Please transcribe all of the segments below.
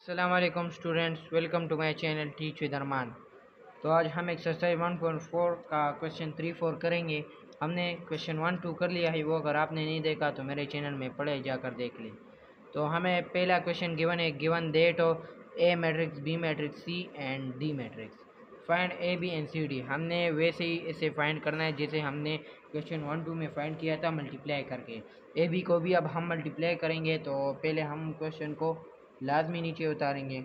अस्सलाम वालेकुम students, welcome to my channel teach with Arman. तो आज हम एक्सरसाइज 1.4 का क्वेश्चन 3-4 करेंगे। हमने क्वेश्चन 1-2 कर लिया है, वो अगर आपने नहीं देखा तो मेरे चैनल में पढ़े जाकर देख लें। तो हमें पहला क्वेश्चन गिवन है, given date of A matrix, B matrix, C and D matrix. Find A B and C D. हमने वैसे ही इसे फाइंड करना है जैसे हमने क्वेश्चन 1-2 में फाइंड किया था, मल्टीप्लाई करके। ए बी को भी अब हम मल्टीप्लाई करेंगे। तो पहले हम क्वेश्चन को लाजमी नीचे उतारेंगे।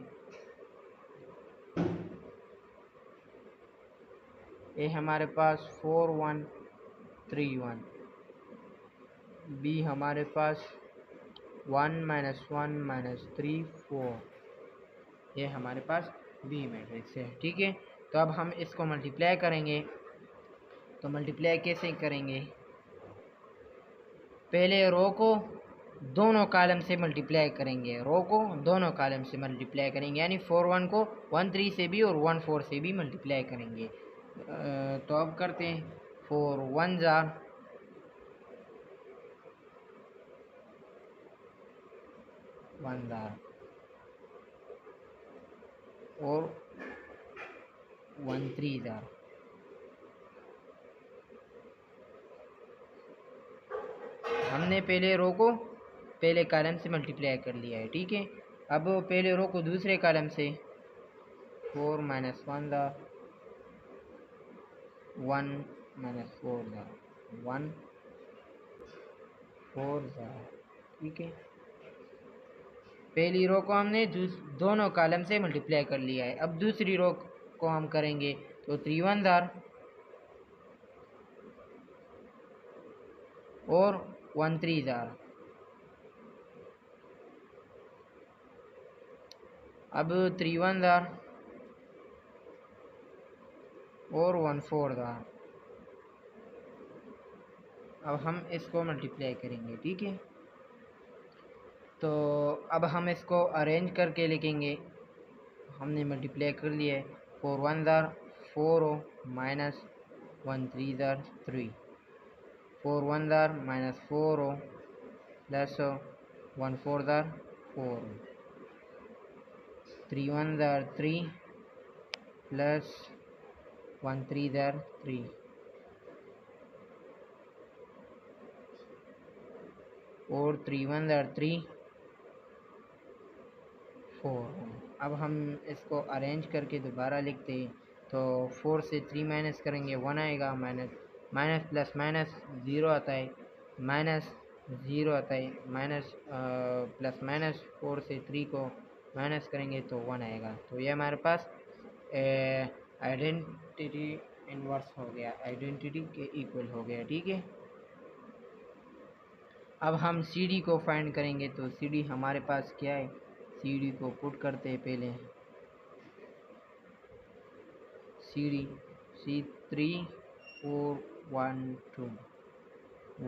ए हमारे पास 4131, बी हमारे पास 1-1 -3 4, ये हमारे पास बी मैट्रिक्स है। ठीक है, तो अब हम इसको मल्टीप्लाई करेंगे। तो मल्टीप्लाई कैसे करेंगे? पहले रो को दोनों कॉलम से मल्टीप्लाई करेंगे, रो को दोनों कॉलम से मल्टीप्लाई करेंगे, यानी 41 को 13 से भी और 14 से भी मल्टीप्लाई करेंगे। तो अब करते हैं। 4 1 और 1 3 हमने पहले रो को पहले कॉलम से मल्टीप्लाई कर लिया है। ठीक है, अब पहले रो को दूसरे कॉलम से 4 -1 1 -4 1 4। ठीक है, पहली रो को हमने दोनों कॉलम से मल्टीप्लाई कर लिया है। अब दूसरी रो को हम करेंगे। तो 3 1 और 1 3 अब 3 1 और 1 4 अब हम इसको मल्टीप्लाई करेंगे। ठीक है, तो अब हम इसको अरेंज करके लिखेंगे। हमने मल्टीप्लाई कर लिया है। 4 1 4 -1 3 3, 4 1 -4 प्लस 1 4 4, 3 1 3 प्लस 1 3 3 और 3 1 3 4। अब हम इसको अरेंज करके दोबारा लिखते हैं। तो 4 से 3 माइनस करेंगे, 1 आएगा, माइनस प्लस माइनस 0 आता है, माइनस 0 आता है, माइनस प्लस माइनस 4 से 3 को माइनस करेंगे तो 1 आएगा। तो ये हमारे पास आइडेंटिटी इनवर्स हो गया, आइडेंटिटी के इक्वल हो गया। ठीक है, अब हम सी डी को फाइंड करेंगे। तो सी डी हमारे पास क्या है? सी डी को पुट करते हैं पहले। C D C3 4 1 2,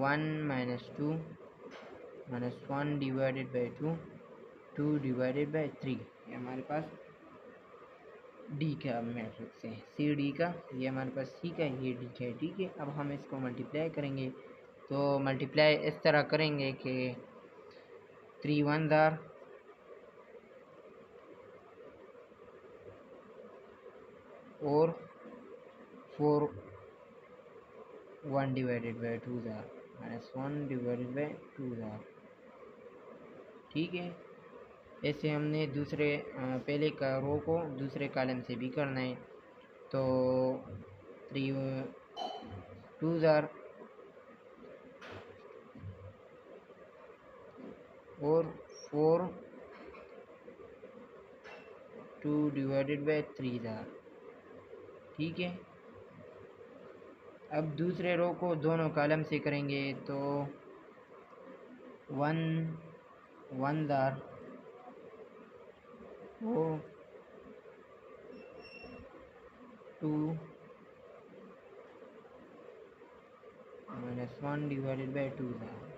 1 -2 -1 divided by 2, 2 divided by 3, ये हमारे पास डी का मैट्रिक्स है। सी डी का, ये हमारे पास सी का, ये डी का है। ठीक है, अब हम इसको मल्टीप्लाई करेंगे। तो मल्टीप्लाई इस तरह करेंगे कि 3 1 और 4 1 डिवाइडेड बाई 2 -1 डिवाइडेड बाई 2। ठीक है, ऐसे हमने दूसरे पहले का रो को दूसरे कॉलम से भी करना है। तो 3 2 और 4 2 डिवाइडेड बाई 3। ठीक है, अब दूसरे रो को दोनों कॉलम से करेंगे। तो 1 1 वो 2 -1 डिवाइडेड बाई 2।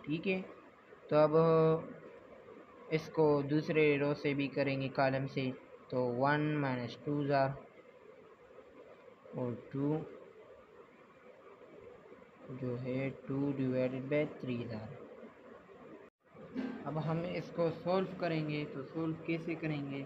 ठीक है, तो अब इसको दूसरे रो से भी करेंगे, कॉलम से। तो 1 -2 और 2 जो है 2 डिवाइडेड बाई 3। अब हम इसको सॉल्व करेंगे। तो सॉल्व कैसे करेंगे?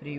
3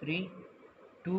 3 2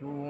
2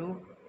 2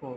4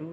2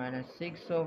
-6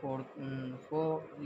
4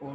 4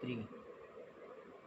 3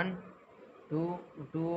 1 2 2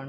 1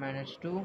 -2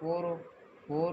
4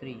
3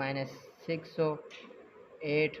-6 8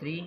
3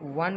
1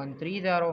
1 3 0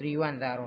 3 1 0.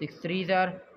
6 3 0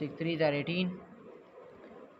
6 3 0 18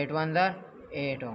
8 1 0 8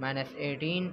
-18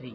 3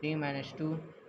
3 2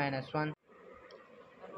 -1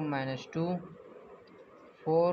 -2 4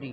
3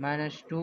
-2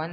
1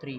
3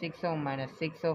6 -6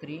3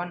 1.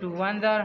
2 1 0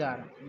0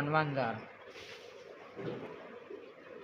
1 1 0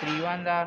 3 1 0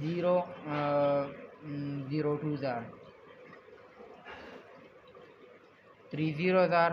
0 0 2 0 3 0 0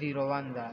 0 1 0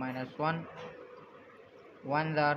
-1 1 0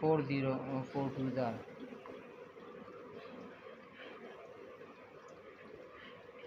4 0 4 2 0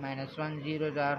-1 0 0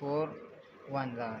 4 1 0.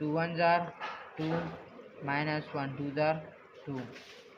2 1 0 2 -1 2 0 2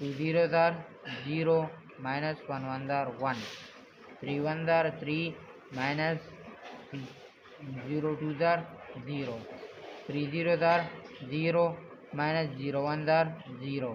2 0 0 0 -1 1 0 1 3 1 0 3 -0 2 0 0 3 0 0 0 -0 1 0 0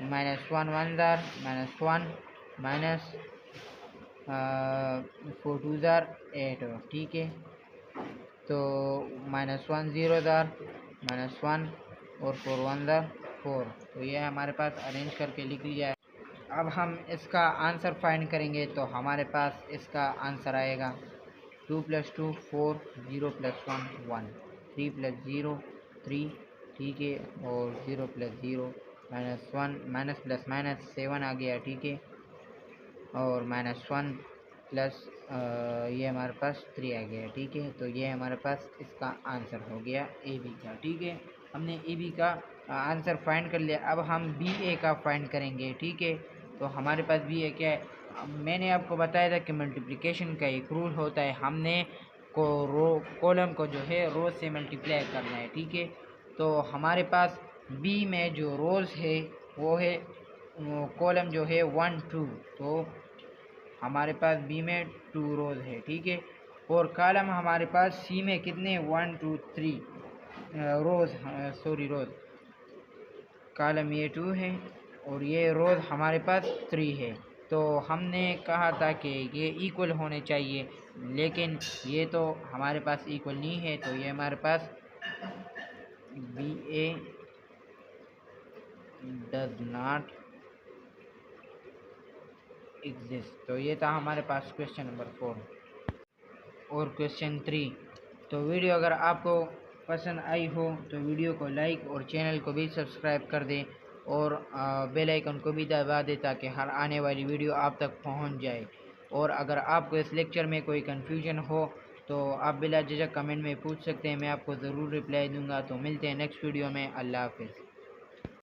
-1 1 जार -1 माइनस 4 2 जार 8, ठीक है। तो -1 0 जार -1 और 4 1 जार 4, तो ये हमारे पास अरेंज करके लिख लिया है। अब हम इसका आंसर फाइंड करेंगे, तो हमारे पास इसका आंसर आएगा 2 + 2 4, 0 + 1 1, 3 + 0 3, ठीक है, और 0 + 0 -1 माइनस प्लस माइनस 7 आ गया, ठीक है, और -1 प्लस ये हमारे पास 3 आ गया, ठीक है। तो ये हमारे पास इसका आंसर हो गया ए बी का, ठीक है। हमने ए बी का आंसर फाइंड कर लिया। अब हम बी ए का फाइंड करेंगे, ठीक है। तो हमारे पास बी ए क्या है, मैंने आपको बताया था कि मल्टीप्लिकेशन का एक रूल होता है, हमने कॉलम को जो है रोज से मल्टीप्लाई करना है, ठीक है। तो हमारे पास बी में जो रोज है वो है कॉलम जो है 1 2, तो हमारे पास बी में 2 रोज है, ठीक है। और कॉलम हमारे पास सी में कितने 1 2 3 रोज, रोज, कॉलम ये 2 है और ये रोज हमारे पास 3 है। तो हमने कहा था कि ये इक्वल होने चाहिए, लेकिन ये तो हमारे पास इक्वल नहीं है, तो ये हमारे पास B A does not exist. तो ये था हमारे पास क्वेश्चन नंबर 4। और क्वेश्चन 3, तो वीडियो अगर आपको पसंद आई हो तो वीडियो को लाइक और चैनल को भी सब्सक्राइब कर दें और बेल आइकन को भी दबा दें ताकि हर आने वाली वीडियो आप तक पहुंच जाए। और अगर आपको इस लेक्चर में कोई कन्फ्यूजन हो तो आप बिला झिझक कमेंट में पूछ सकते हैं, मैं आपको ज़रूर रिप्लाई दूंगा। तो मिलते हैं नेक्स्ट वीडियो में। अल्लाह हाफिज़।